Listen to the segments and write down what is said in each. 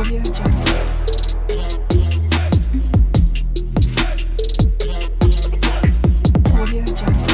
Audio Jungle. Audio Jungle.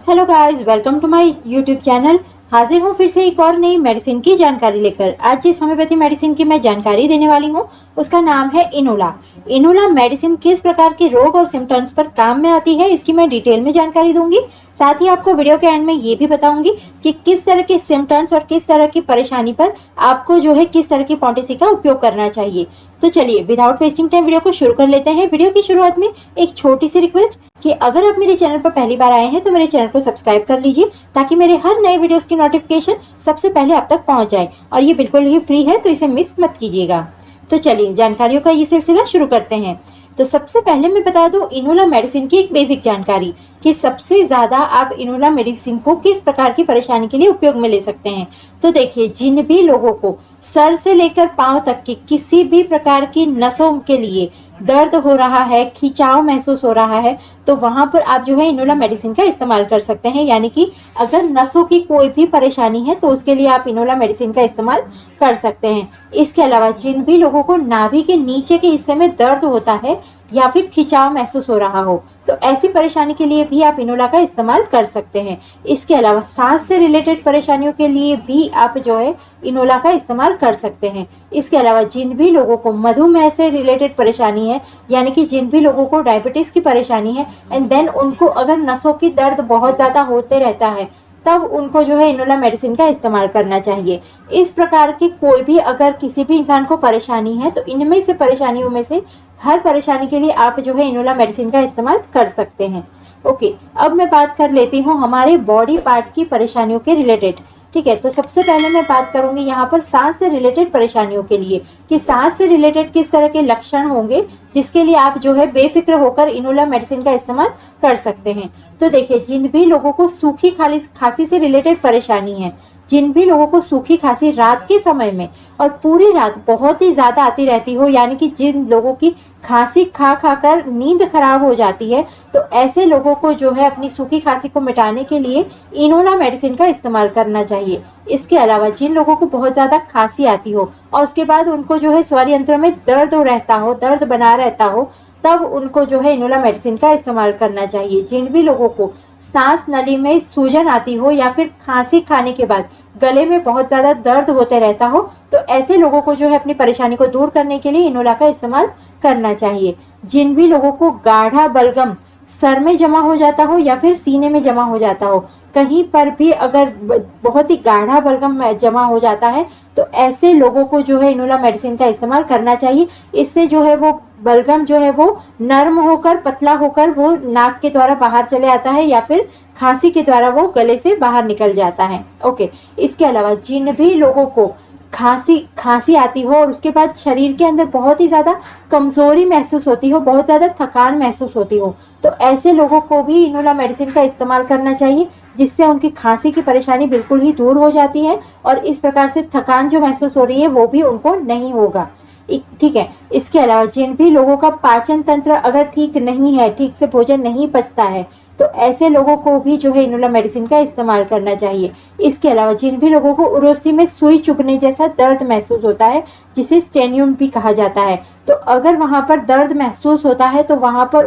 Hello guys, welcome to my YouTube channel. हाजिर हूँ फिर से एक और नई मेडिसिन की जानकारी लेकर। आज जिस होम्योपैथी मेडिसिन की मैं जानकारी देने वाली हूँ उसका नाम है इनोला। इनोला मेडिसिन किस प्रकार के रोग और सिम्टम्स पर काम में आती है, इसकी मैं डिटेल में जानकारी दूंगी। साथ ही आपको वीडियो के एंड में ये भी बताऊंगी कि किस तरह के सिम्टम्स और किस तरह की परेशानी पर आपको जो है किस तरह की पॉलिसी का उपयोग करना चाहिए। तो चलिए विदाउट वेस्टिंग टाइम वीडियो को शुरू कर लेते हैं। वीडियो की शुरुआत में एक छोटी सी रिक्वेस्ट कि अगर आप मेरे चैनल पर पहली बार आए हैं तो मेरे चैनल को सब्सक्राइब कर लीजिए ताकि मेरे हर नए वीडियोस की नोटिफिकेशन सबसे पहले आप तक पहुंच जाए। और ये बिल्कुल ही फ्री है, तो इसे मिस मत कीजिएगा। तो चलिए जानकारियों का ये सिलसिला शुरू करते हैं। तो सबसे पहले मैं बता दूं इनोला मेडिसिन की एक बेसिक जानकारी कि सबसे ज़्यादा आप इनोला मेडिसिन को किस प्रकार की परेशानी के लिए उपयोग में ले सकते हैं। तो देखिए, जिन भी लोगों को सर से लेकर पांव तक की किसी भी प्रकार की नसों के लिए दर्द हो रहा है, खिंचाव महसूस हो रहा है, तो वहाँ पर आप जो है इनोला मेडिसिन का इस्तेमाल कर सकते हैं। यानी कि अगर नसों की कोई भी परेशानी है तो उसके लिए आप इनोला मेडिसिन का इस्तेमाल कर सकते हैं। इसके अलावा जिन भी लोगों को नाभि के नीचे के हिस्से में दर्द होता है या फिर खिंचाव महसूस हो रहा हो, तो ऐसी परेशानी के लिए भी आप इनोला का इस्तेमाल कर सकते हैं। इसके अलावा सांस से रिलेटेड परेशानियों के लिए भी आप जो है इनोला का इस्तेमाल कर सकते हैं। इसके अलावा जिन भी लोगों को मधुमेह से रिलेटेड परेशानी है, यानी कि जिन भी लोगों को डायबिटीज़ की परेशानी है एंड देन उनको अगर नसों की दर्द बहुत ज़्यादा होते रहता है, तब उनको जो है इनोला मेडिसिन का इस्तेमाल करना चाहिए। इस प्रकार की कोई भी अगर किसी भी इंसान को परेशानी है तो इनमें से परेशानियों में से हर परेशानी के लिए आप जो है इनोला मेडिसिन का इस्तेमाल कर सकते हैं। ओके, अब मैं बात कर लेती हूँ हमारे बॉडी पार्ट की परेशानियों के रिलेटेड। ठीक है, तो सबसे पहले मैं बात करूंगी यहाँ पर सांस से रिलेटेड परेशानियों के लिए कि सांस से रिलेटेड किस तरह के लक्षण होंगे जिसके लिए आप जो है बेफिक्र होकर इनोला मेडिसिन का इस्तेमाल कर सकते हैं। तो देखिए, जिन भी लोगों को सूखी खांसी से रिलेटेड परेशानी है, जिन भी लोगों को सूखी खांसी रात के समय में और पूरी रात बहुत ही ज़्यादा आती रहती हो, यानी कि जिन लोगों की खांसी खा खा कर नींद खराब हो जाती है, तो ऐसे लोगों को जो है अपनी सूखी खांसी को मिटाने के लिए इनोला मेडिसिन का इस्तेमाल करना चाहिए। इसके अलावा जिन लोगों को बहुत ज़्यादा खांसी आती हो और उसके बाद उनको जो है स्वर यंत्र में दर्द रहता हो, दर्द बना रहता हो, तब उनको जो है इनोला मेडिसिन का इस्तेमाल करना चाहिए। जिन भी लोगों को सांस नली में सूजन आती हो या फिर खांसी खाने के बाद गले में बहुत ज़्यादा दर्द होते रहता हो, तो ऐसे लोगों को जो है अपनी परेशानी को दूर करने के लिए इनोला का इस्तेमाल करना चाहिए। जिन भी लोगों को गाढ़ा बलगम सर में जमा हो जाता हो या फिर सीने में जमा हो जाता हो, कहीं पर भी अगर बहुत ही गाढ़ा बलगम जमा हो जाता है, तो ऐसे लोगों को जो है इनोला मेडिसिन का इस्तेमाल करना चाहिए। इससे जो है वो बलगम जो है वो नरम होकर, पतला होकर वो नाक के द्वारा बाहर चले आता है या फिर खांसी के द्वारा वो गले से बाहर निकल जाता है। ओके, इसके अलावा जिन भी लोगों को खांसी आती हो और उसके बाद शरीर के अंदर बहुत ही ज़्यादा कमज़ोरी महसूस होती हो, बहुत ज़्यादा थकान महसूस होती हो, तो ऐसे लोगों को भी इनोला मेडिसिन का इस्तेमाल करना चाहिए, जिससे उनकी खांसी की परेशानी बिल्कुल ही दूर हो जाती है और इस प्रकार से थकान जो महसूस हो रही है वो भी उनको नहीं होगा। ठीक है, इसके अलावा जिन भी लोगों का पाचन तंत्र अगर ठीक नहीं है, ठीक से भोजन नहीं पचता है, तो ऐसे लोगों को भी जो है इनोला मेडिसिन का इस्तेमाल करना चाहिए। इसके अलावा जिन भी लोगों को उरोस्थी में सुई चुभने जैसा दर्द महसूस होता है, जिसे स्टेन्यून भी कहा जाता है, तो अगर वहाँ पर दर्द महसूस होता है तो वहाँ पर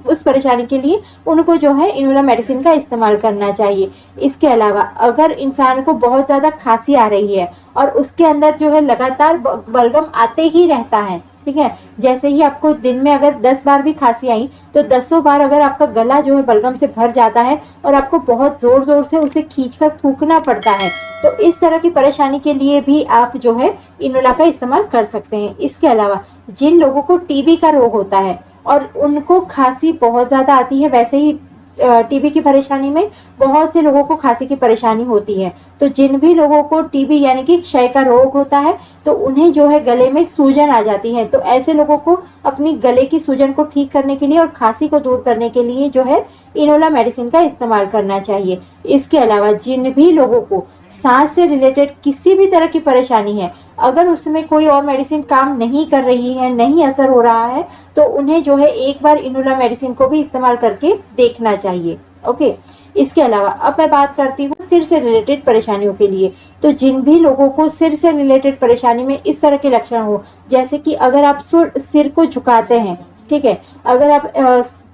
उस परेशानी के लिए उनको जो है इनोला मेडिसिन का इस्तेमाल करना चाहिए। इसके अलावा अगर इंसान को बहुत ज़्यादा खांसी आ रही है और उसके अंदर जो है लगातार बलगम आते ही रहता है, ठीक है, जैसे ही आपको दिन में अगर 10 बार भी खांसी आई तो 10 बार अगर आपका गला जो है बलगम से भर जाता है और आपको बहुत ज़ोर ज़ोर से उसे खींचकर थूकना पड़ता है, तो इस तरह की परेशानी के लिए भी आप जो है इनोला का इस्तेमाल कर सकते हैं। इसके अलावा जिन लोगों को टीबी का रोग होता है और उनको खांसी बहुत ज़्यादा आती है, वैसे ही टीबी की परेशानी में बहुत से लोगों को खांसी की परेशानी होती है, तो जिन भी लोगों को टीबी यानी कि क्षय का रोग होता है तो उन्हें जो है गले में सूजन आ जाती है, तो ऐसे लोगों को अपनी गले की सूजन को ठीक करने के लिए और खांसी को दूर करने के लिए जो है इनोला मेडिसिन का इस्तेमाल करना चाहिए। इसके अलावा जिन भी लोगों को सांस से रिलेटेड किसी भी तरह की परेशानी है, अगर उसमें कोई और मेडिसिन काम नहीं कर रही है, नहीं असर हो रहा है, तो उन्हें जो है एक बार इनोला मेडिसिन को भी इस्तेमाल करके देखना चाहिए। ओके, इसके अलावा अब मैं बात करती हूँ सिर से रिलेटेड परेशानियों के लिए। तो जिन भी लोगों को सिर से रिलेटेड परेशानी में इस तरह के लक्षण हो, जैसे कि अगर आप सिर को झुकाते हैं, ठीक है, अगर आप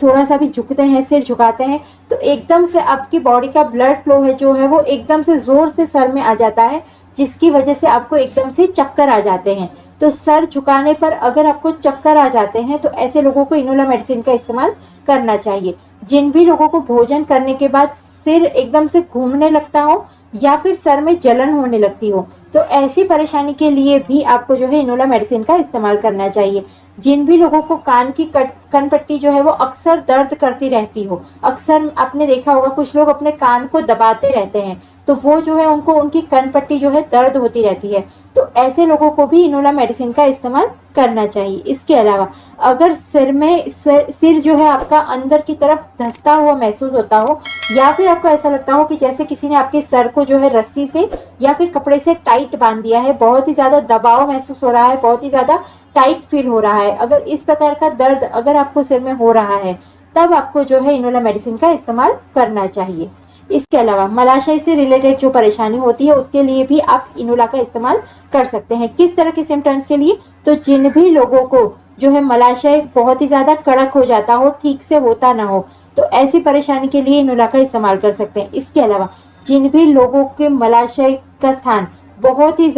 थोड़ा सा भी झुकते हैं, सिर झुकाते हैं, तो एकदम से आपकी बॉडी का ब्लड फ्लो है जो है वो एकदम से ज़ोर से सर में आ जाता है, जिसकी वजह से आपको एकदम से चक्कर आ जाते हैं। तो सर झुकाने पर अगर आपको चक्कर आ जाते हैं तो ऐसे लोगों को इनोला मेडिसिन का इस्तेमाल करना चाहिए। जिन भी लोगों को भोजन करने के बाद सिर एकदम से घूमने लगता हो या फिर सर में जलन होने लगती हो, तो ऐसी परेशानी के लिए भी आपको जो है इनोला मेडिसिन का इस्तेमाल करना चाहिए। जिन भी लोगों को कान की कनपट्टी जो है वो अक्सर दर्द करती रहती हो, अक्सर आपने देखा होगा कुछ लोग अपने कान को दबाते रहते हैं, तो वो जो है उनको उनकी कनपट्टी जो है दर्द होती रहती है, तो ऐसे लोगों को भी इनोला मेडिसिन का इस्तेमाल करना चाहिए। इसके अलावा अगर सिर जो है आपका अंदर की तरफ धंसता हुआ महसूस होता हो, या फिर आपको ऐसा लगता हो कि जैसे किसी ने आपके सर को जो है रस्सी से या फिर कपड़े से टाइट बांध दिया है, बहुत ही ज़्यादा दबाव महसूस हो रहा है, बहुत ही ज़्यादा टाइट फील हो रहा है, अगर इस प्रकार का दर्द अगर आपको सिर में हो रहा है, तब आपको जो है इनोला मेडिसिन का इस्तेमाल करना चाहिए। इसके अलावा मलाशय से रिलेटेड जो परेशानी होती है उसके लिए भी आप इनोला का इस्तेमाल कर सकते हैं। किस तरह के सिम्टम्स के लिए? तो जिन भी लोगों को जो है मलाशय बहुत ही ज़्यादा कड़क हो जाता हो, ठीक से होता ना हो, तो ऐसी परेशानी के लिए इनोला का इस्तेमाल कर सकते हैं। इसके अलावा जिन भी लोगों के मलाशय का स्थान बहुत ही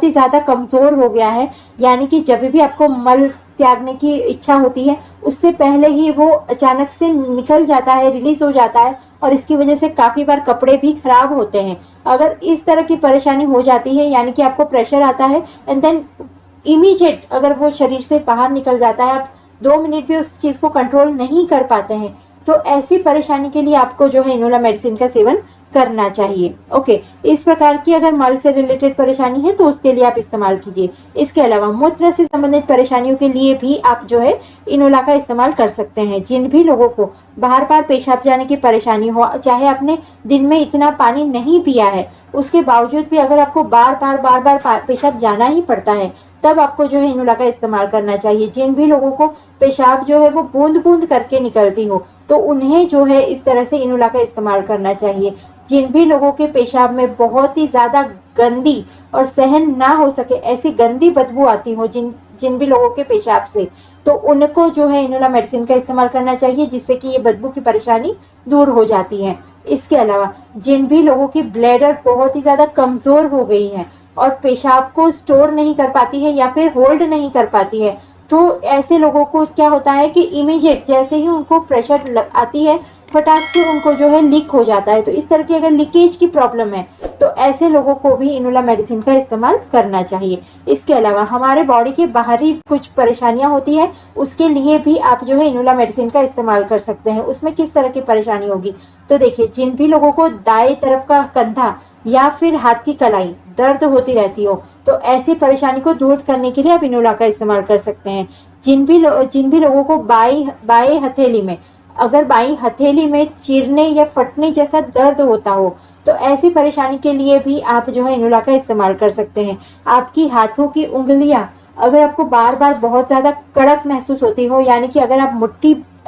ज़्यादा कमज़ोर हो गया है, यानी कि जब भी आपको मल त्यागने की इच्छा होती है उससे पहले ही वो अचानक से निकल जाता है, रिलीज हो जाता है, और इसकी वजह से काफ़ी बार कपड़े भी खराब होते हैं। अगर इस तरह की परेशानी हो जाती है, यानी कि आपको प्रेशर आता है एंड देन इमीडिएट अगर वो शरीर से बाहर निकल जाता है, आप 2 मिनट भी उस चीज़ को कंट्रोल नहीं कर पाते हैं, तो ऐसी परेशानी के लिए आपको जो है इनोला मेडिसिन का सेवन करना चाहिए। ओके, इस प्रकार की अगर मल से रिलेटेड परेशानी है तो उसके लिए आप इस्तेमाल कीजिए। इसके अलावा मूत्र से संबंधित परेशानियों के लिए भी आप जो है इनोला का इस्तेमाल कर सकते हैं। जिन भी लोगों को बार बार पेशाब जाने की परेशानी हो, चाहे आपने दिन में इतना पानी नहीं पिया है उसके बावजूद भी अगर आपको बार बार पेशाब जाना ही पड़ता है, तब आपको जो है इनोला का इस्तेमाल करना चाहिए। जिन भी लोगों को पेशाब जो है वो बूंद बूंद करके निकलती हो, तो उन्हें जो है इस तरह से इनोला का इस्तेमाल करना चाहिए। जिन भी लोगों के पेशाब में बहुत ही ज़्यादा गंदी और सहन ना हो सके ऐसी गंदी बदबू आती हो जिन भी लोगों के पेशाब से, तो उनको जो है इनोला मेडिसिन का इस्तेमाल करना चाहिए, जिससे कि ये बदबू की परेशानी दूर हो जाती है। इसके अलावा जिन भी लोगों की ब्लैडर बहुत ही ज़्यादा कमज़ोर हो गई है और पेशाब को स्टोर नहीं कर पाती है या फिर होल्ड नहीं कर पाती है, तो ऐसे लोगों को क्या होता है कि इमीडिएट जैसे ही उनको प्रेशर आती है, फटाक से उनको जो है लीक हो जाता है। तो इस तरह की अगर लीकेज की प्रॉब्लम है तो ऐसे लोगों को भी इनोला मेडिसिन का इस्तेमाल करना चाहिए। इसके अलावा हमारे बॉडी के बाहरी कुछ परेशानियां होती है, उसके लिए भी आप जो है इनोला मेडिसिन का इस्तेमाल कर सकते हैं। उसमें किस तरह की परेशानी होगी? तो देखिए, जिन भी लोगों को दाएं तरफ का कंधा या फिर हाथ की कलाई दर्द होती रहती हो, तो ऐसी परेशानी को दूर करने के लिए आप इनोला का इस्तेमाल कर सकते हैं। जिन भी लोगों को बाएं हथेली में, अगर बाई हथेली में चीरने या फटने जैसा दर्द होता हो, तो ऐसी परेशानी के लिए भी आप जो है इनोला का इस्तेमाल कर सकते हैं। आपकी हाथों की उंगलियां अगर आपको बार बार बहुत ज़्यादा कड़क महसूस होती हो, यानी कि अगर आप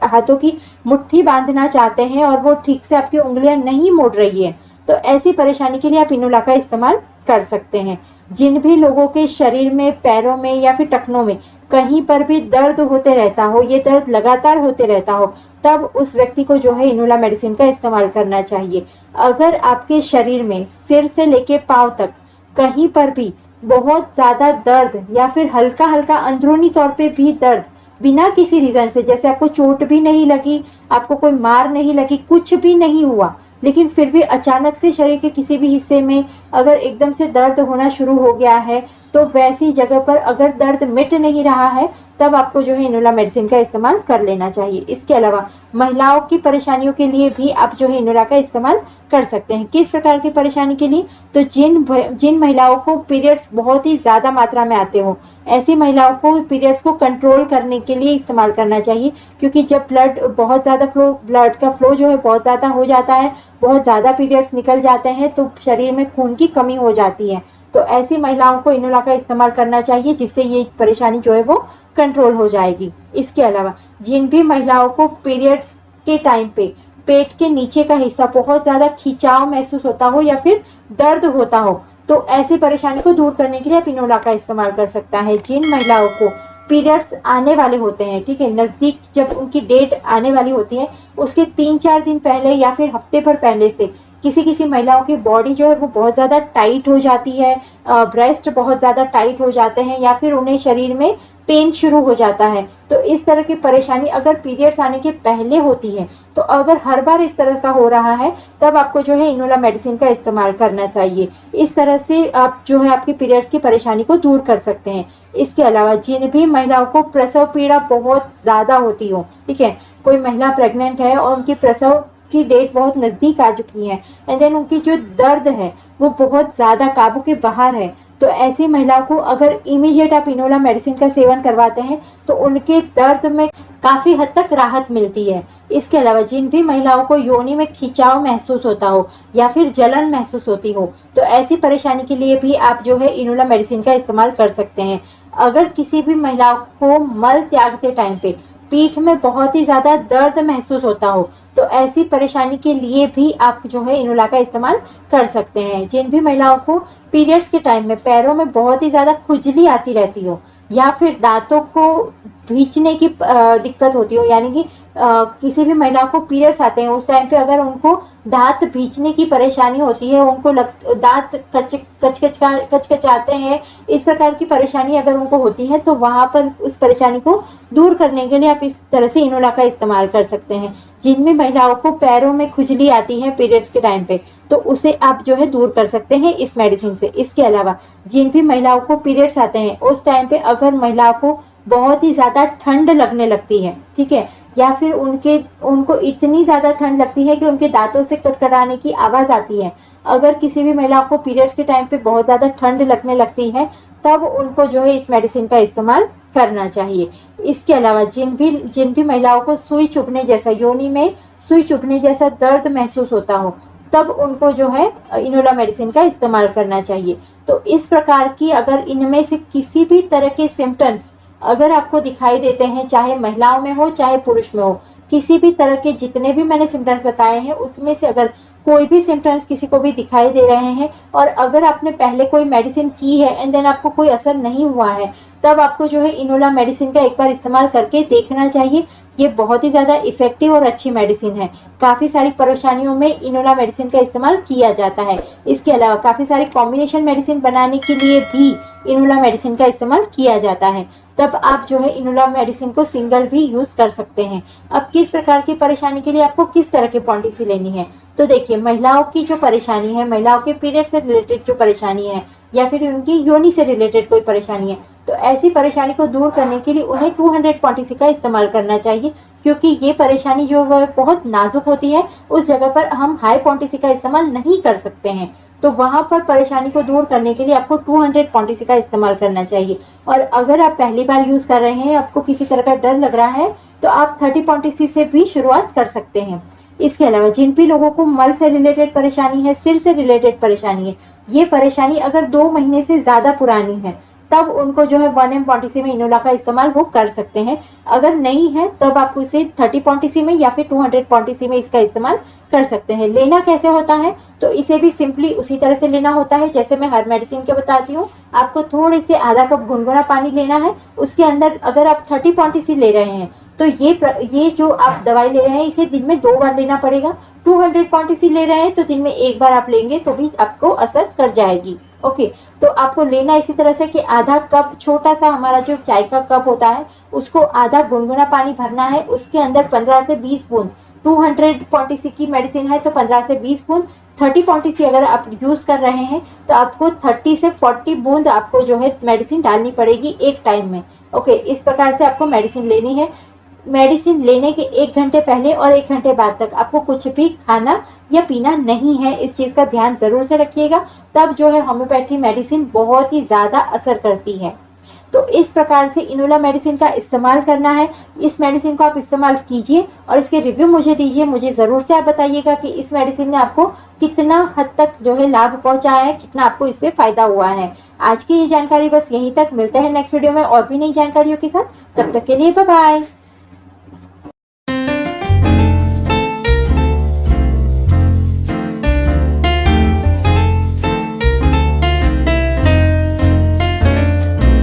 हाथों की मुट्ठी बांधना चाहते हैं और वो ठीक से आपकी उंगलियां नहीं मुड़ रही है, तो ऐसी परेशानी के लिए आप इनोला का इस्तेमाल कर सकते हैं। जिन भी लोगों के शरीर में, पैरों में या फिर टखनों में कहीं पर भी दर्द होते रहता हो, ये दर्द लगातार होते रहता हो, तब उस व्यक्ति को जो है इनोला मेडिसिन का इस्तेमाल करना चाहिए। अगर आपके शरीर में सिर से लेके पांव तक कहीं पर भी बहुत ज़्यादा दर्द या फिर हल्का हल्का अंदरूनी तौर पे भी दर्द बिना किसी रीज़न से, जैसे आपको चोट भी नहीं लगी, आपको कोई मार नहीं लगी, कुछ भी नहीं हुआ, लेकिन फिर भी अचानक से शरीर के किसी भी हिस्से में अगर एकदम से दर्द होना शुरू हो गया है, तो वैसी जगह पर अगर दर्द मिट नहीं रहा है, तब आपको जो है इनोला मेडिसिन का इस्तेमाल कर लेना चाहिए। इसके अलावा महिलाओं की परेशानियों के लिए भी आप जो है इनोला का इस्तेमाल कर सकते हैं। किस प्रकार की परेशानी के लिए? तो जिन महिलाओं को पीरियड्स बहुत ही ज़्यादा मात्रा में आते हो, ऐसी महिलाओं को पीरियड्स को कंट्रोल करने के लिए इस्तेमाल करना चाहिए, क्योंकि जब ब्लड का फ्लो जो है बहुत ज़्यादा हो जाता है, बहुत ज़्यादा पीरियड्स निकल जाते हैं, तो शरीर में खून की कमी हो जाती है। तो ऐसी महिलाओं को इनोला का इस्तेमाल करना चाहिए, जिससे ये परेशानी जो है वो कंट्रोल हो जाएगी। इसके अलावा जिन भी महिलाओं को पीरियड्स के टाइम पे पेट के नीचे का हिस्सा बहुत ज़्यादा खिंचाव महसूस होता हो या फिर दर्द होता हो, तो ऐसी परेशानी को दूर करने के लिए आप इनोला का इस्तेमाल कर सकता है। जिन महिलाओं को पीरियड्स आने वाले होते हैं, ठीक है, नज़दीक जब उनकी डेट आने वाली होती है उसके 3-4 दिन पहले या फिर हफ्ते भर पहले से किसी किसी महिलाओं की बॉडी जो है वो बहुत ज़्यादा टाइट हो जाती है, ब्रेस्ट बहुत ज़्यादा टाइट हो जाते हैं या फिर उन्हें शरीर में पेन शुरू हो जाता है। तो इस तरह की परेशानी अगर पीरियड्स आने के पहले होती है, तो अगर हर बार इस तरह का हो रहा है, तब आपको जो है इनोला मेडिसिन का इस्तेमाल करना चाहिए। इस तरह से आप जो है आपकी पीरियड्स की परेशानी को दूर कर सकते हैं। इसके अलावा जिन भी महिलाओं को प्रसव पीड़ा बहुत ज़्यादा होती हो, ठीक है, कोई महिला प्रेग्नेंट है और उनकी प्रसव की डेट बहुत नज़दीक आ चुकी है एंड देन उनकी जो दर्द है वो बहुत ज़्यादा काबू के बाहर है, तो ऐसी महिलाओं को अगर इमीडिएट आप इनोला मेडिसिन का सेवन करवाते हैं तो उनके दर्द में काफ़ी हद तक राहत मिलती है। इसके अलावा जिन भी महिलाओं को योनि में खिंचाव महसूस होता हो या फिर जलन महसूस होती हो, तो ऐसी परेशानी के लिए भी आप जो है इनोला मेडिसिन का इस्तेमाल कर सकते हैं। अगर किसी भी महिलाओं को मल त्यागते टाइम पे पीठ में बहुत ही ज़्यादा दर्द महसूस होता हो, तो ऐसी परेशानी के लिए भी आप जो है इनोला का इस्तेमाल कर सकते हैं। जिन भी महिलाओं को पीरियड्स के टाइम में पैरों में बहुत ही ज़्यादा खुजली आती रहती हो या फिर दांतों को भींचने की दिक्कत होती हो, यानी कि किसी भी महिला को पीरियड्स आते हैं उस टाइम पे अगर उनको दांत भींचने की परेशानी होती है, उनको दांत कचकचाते हैं, इस प्रकार की परेशानी अगर उनको होती है, तो वहाँ पर उस परेशानी को दूर करने के लिए आप इस तरह से इनोला का इस्तेमाल कर सकते हैं। जिनमें महिलाओं को पैरों में खुजली आती है पीरियड्स के टाइम पे, तो उसे आप जो है दूर कर सकते हैं इस मेडिसिन से। इसके अलावा जिन भी महिलाओं को पीरियड्स आते हैं उस टाइम पे अगर महिलाओं को बहुत ही ज़्यादा ठंड लगने लगती है, ठीक है, या फिर उनको इतनी ज़्यादा ठंड लगती है कि उनके दांतों से कटकटाने की आवाज़ आती है, अगर किसी भी महिला को पीरियड्स के टाइम पे बहुत ज़्यादा ठंड लगने लगती है, तब उनको जो है इस मेडिसिन का इस्तेमाल करना चाहिए। इसके अलावा जिन भी महिलाओं को सुई चुभने जैसा, योनि में सुई चुभने जैसा दर्द महसूस होता हो, तब उनको जो है इनोला मेडिसिन का इस्तेमाल करना चाहिए। तो इस प्रकार की अगर इनमें से किसी भी तरह के सिम्टम्स अगर आपको दिखाई देते हैं, चाहे महिलाओं में हो चाहे पुरुष में हो, किसी भी तरह के जितने भी मैंने सिम्टम्स बताए हैं उसमें से अगर कोई भी सिम्टम्स किसी को भी दिखाई दे रहे हैं और अगर आपने पहले कोई मेडिसिन की है एंड देन आपको कोई असर नहीं हुआ है, तब आपको जो है इनोला मेडिसिन का एक बार इस्तेमाल करके देखना चाहिए। ये बहुत ही ज़्यादा इफ़ेक्टिव और अच्छी मेडिसिन है। काफ़ी सारी परेशानियों में इनोला मेडिसिन का इस्तेमाल किया जाता है। इसके अलावा काफ़ी सारी कॉम्बिनेशन मेडिसिन बनाने के लिए भी इनोला मेडिसिन का इस्तेमाल किया जाता है। तब आप जो है इनोला मेडिसिन को सिंगल भी यूज़ कर सकते हैं। अब किस प्रकार की परेशानी के लिए आपको किस तरह की पॉलिसी लेनी है, तो देखिए, महिलाओं की जो परेशानी है, महिलाओं के पीरियड से रिलेटेड जो परेशानी है या फिर उनकी योनि से रिलेटेड कोई परेशानी है, तो ऐसी परेशानी को दूर करने के लिए उन्हें 200 पॉलिसी का इस्तेमाल करना चाहिए, क्योंकि ये परेशानी जो है बहुत नाजुक होती है। उस जगह पर हम हाई पॉलिसी का इस्तेमाल नहीं कर सकते हैं, तो वहाँ पर परेशानी को दूर करने के लिए आपको 200 पॉलिसी का इस्तेमाल करना चाहिए। और अगर आप पहली बार यूज़ कर रहे हैं, आपको किसी तरह का डर लग रहा है, तो आप 30 पॉलिसी से भी शुरुआत कर सकते हैं। इसके अलावा जिन भी लोगों को मल से रिलेटेड परेशानी है, सिर से रिलेटेड परेशानी है, ये परेशानी अगर 2 महीने से ज़्यादा पुरानी है, तब उनको जो है 1M पॉलिसी में इनोला का इस्तेमाल वो कर सकते हैं। अगर नहीं है तब आप इसे 30 पॉलिसी में या फिर 200 पॉलिसी में इसका इस्तेमाल कर सकते हैं। लेना कैसे होता है, तो इसे भी सिंपली उसी तरह से लेना होता है जैसे मैं हर मेडिसिन के बताती हूँ। आपको थोड़े से आधा कप गुनगुना पानी लेना है, उसके अंदर अगर आप 30 पॉलिसी ले रहे हैं तो ये जो आप दवाई ले रहे हैं इसे दिन में 2 बार लेना पड़ेगा। 200 पॉलिसी ले रहे हैं तो दिन में 1 बार आप लेंगे तो भी आपको असर कर जाएगी। ओके, तो आपको लेना इसी तरह से कि आधा कप, छोटा सा हमारा जो चाय का कप होता है, उसको आधा गुनगुना पानी भरना है, उसके अंदर 15 से 20 बूंद, 200 पॉलिसी की मेडिसिन है तो 15 से 20 बूंद, 30 पॉलिसी अगर आप यूज़ कर रहे हैं तो आपको 30 से 40 बूंद आपको जो है मेडिसिन डालनी पड़ेगी एक टाइम में। ओके, इस प्रकार से आपको मेडिसिन लेनी है। मेडिसिन लेने के 1 घंटे पहले और 1 घंटे बाद तक आपको कुछ भी खाना या पीना नहीं है, इस चीज़ का ध्यान ज़रूर से रखिएगा, तब जो है होम्योपैथी मेडिसिन बहुत ही ज़्यादा असर करती है। तो इस प्रकार से इनोला मेडिसिन का इस्तेमाल करना है। इस मेडिसिन को आप इस्तेमाल कीजिए और इसके रिव्यू मुझे दीजिए। मुझे ज़रूर से आप बताइएगा कि इस मेडिसिन ने आपको कितना हद तक जो है लाभ पहुंचाया है, कितना आपको इससे फ़ायदा हुआ है। आज की ये जानकारी बस यहीं तक। मिलते हैं नेक्स्ट वीडियो में और भी नई जानकारियों के साथ। तब तक के लिए बाय बाय।